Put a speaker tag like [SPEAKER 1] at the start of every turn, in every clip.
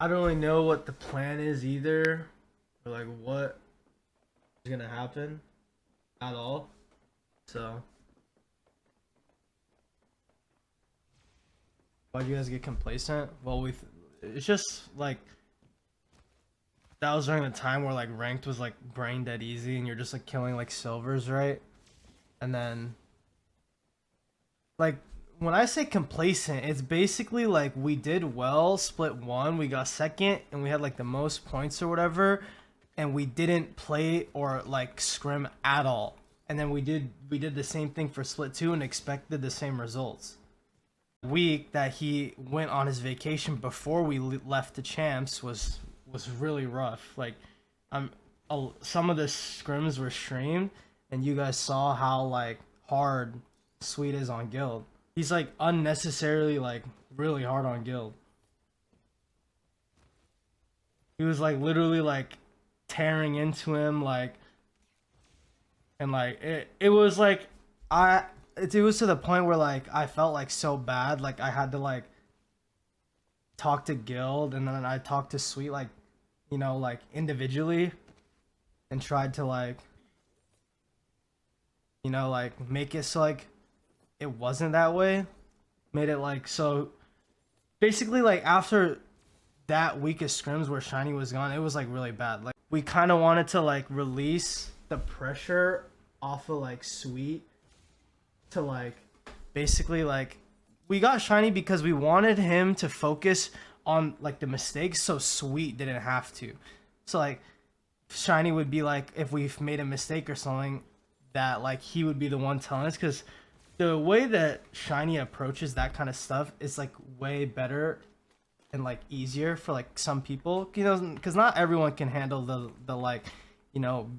[SPEAKER 1] I don't really know what the plan is either, or like what is gonna happen at all. So why'd you guys get complacent? Well, it's just like that was during the time where like ranked was like brain dead easy, and you're just like killing like silvers, right? And then like when I say complacent, it's basically like we did well, split one, we got second, and we had like the most points or whatever, and we didn't play or like scrim at all. And then we did the same thing for split two and expected the same results. Week that he went on his vacation before we left the champs was really rough. Like, I'm some of the scrims were streamed, and you guys saw how like hard Sweet is on Guild. He's like unnecessarily like really hard on Guild. He was like literally like tearing into him like, and like it was like it was to the point where like I felt like so bad, like I had to like talk to Guild, and then I talked to Sweet like, like individually, and tried to like, like make it so like it wasn't that way. Made it like so basically like after that week of scrims where Shiny was gone, it was like really bad. Like we kind of wanted to like release the pressure off of like Sweet to like basically like we got Shiny because we wanted him to focus on like the mistakes so Sweet didn't have to. So like Shiny would be like, if we've made a mistake or something, that like he would be the one telling us, because the way that Shiny approaches that kind of stuff is like way better and like easier for like some people, because not everyone can handle the like,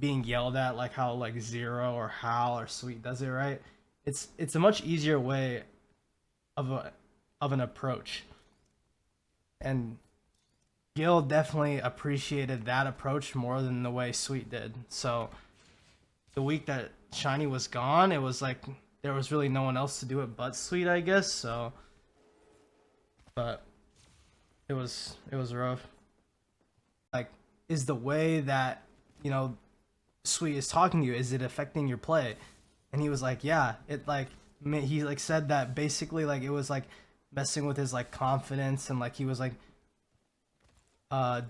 [SPEAKER 1] being yelled at, like how like Zero or Hal or Sweet does it, right? It's a much easier way of an approach, and Gil definitely appreciated that approach more than the way Sweet did. So the week that Shiny was gone, it was like there was really no one else to do it but Sweet, I guess. So, but it was rough. Like, is the way that Sweet is talking to you, is it affecting your play? And he was like, yeah, it like he like said that basically like it was like messing with his like confidence, and like he was like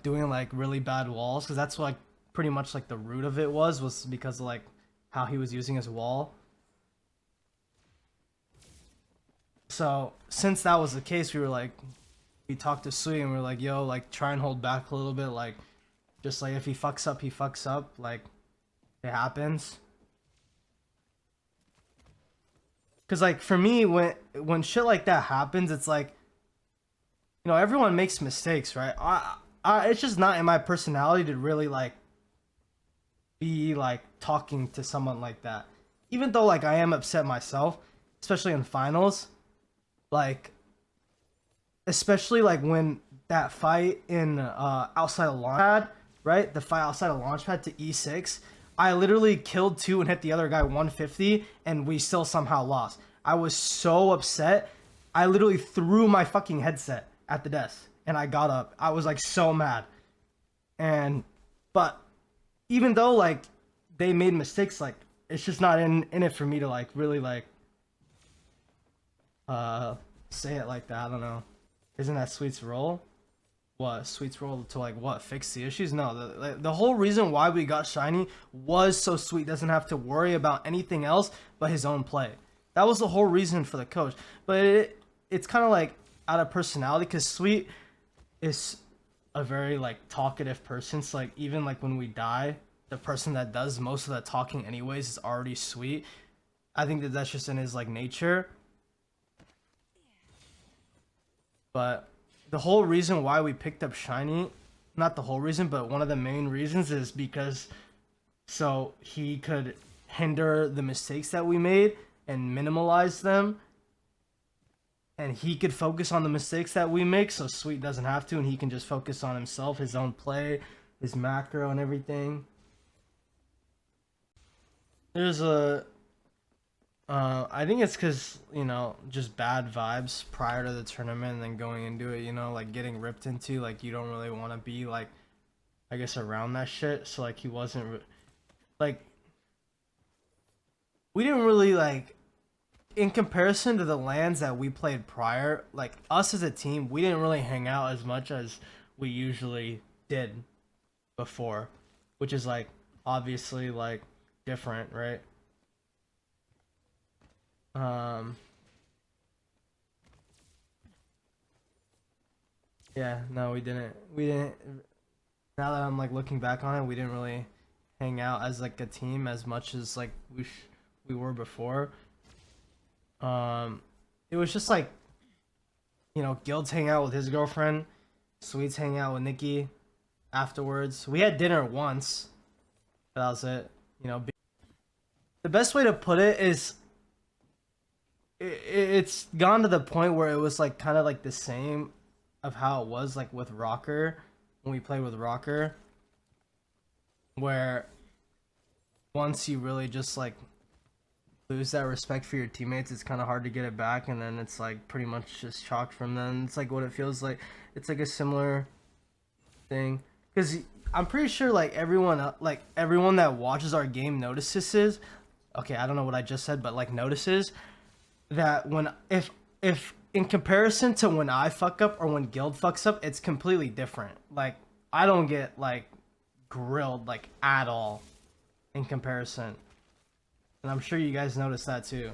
[SPEAKER 1] doing like really bad walls, because that's like pretty much like the root of it was because of like how he was using his wall. So since that was the case, we talked to Sui, and we were like, yo, like try and hold back a little bit, like just like if he fucks up, he fucks up, like it happens. Cause like for me, when shit like that happens, it's like, everyone makes mistakes, right? It's just not in my personality to really like be like talking to someone like that. Even though like I am upset myself, especially in finals, like especially like when that fight in outside of Launchpad, right? The fight outside of Launchpad to E6, I literally killed two and hit the other guy 150, and we still somehow lost. I was so upset. I literally threw my fucking headset at the desk, and I got up. I was like so mad. But even though like they made mistakes, like it's just not in it for me to like really like say it like that. I don't know. Isn't that Sweet's role? What, Sweet's role to like what, fix the issues? No, the whole reason why we got Shiny was so Sweet doesn't have to worry about anything else but his own play. That was the whole reason for the coach. But it's kind of like out of personality, because Sweet is a very like talkative person. So like even like when we die, the person that does most of the talking anyways is already Sweet. I think that that's just in his like nature. But the whole reason why we picked up Shiny, not the whole reason, but one of the main reasons, is because so he could hinder the mistakes that we made and minimalize them, and he could focus on the mistakes that we make, so Sweet doesn't have to, and he can just focus on himself, his own play, his macro and everything. There's a I think it's because, you know, just bad vibes prior to the tournament and then going into it, you know, like getting ripped into, like you don't really want to be like, I guess, around that shit. So like he wasn't like, we didn't really like, in comparison to the lands that we played prior, like us as a team, we didn't really hang out as much as we usually did before, which is like obviously like different, right? Um, yeah, no, we didn't. We didn't. Now that I'm like looking back on it, we didn't really hang out as like a team as much as like we were before. Um, it was just like, you know, Guild's hang out with his girlfriend, Sweet's hang out with Nikki afterwards. We had dinner once, but that was it. You know, the best way to put it is it's gone to the point where it was like kind of like the same of how it was like with Rocker when we played with Rocker, where once you really just like lose that respect for your teammates, it's kind of hard to get it back, and then it's like pretty much just chalk from then. It's like what it feels like. It's like a similar thing because I'm pretty sure like everyone that watches our game notices. Okay, I don't know what I just said, but like notices that when if in comparison to when I fuck up or when Guild fucks up, it's completely different. Like I don't get like grilled like at all in comparison. And I'm sure you guys noticed that too.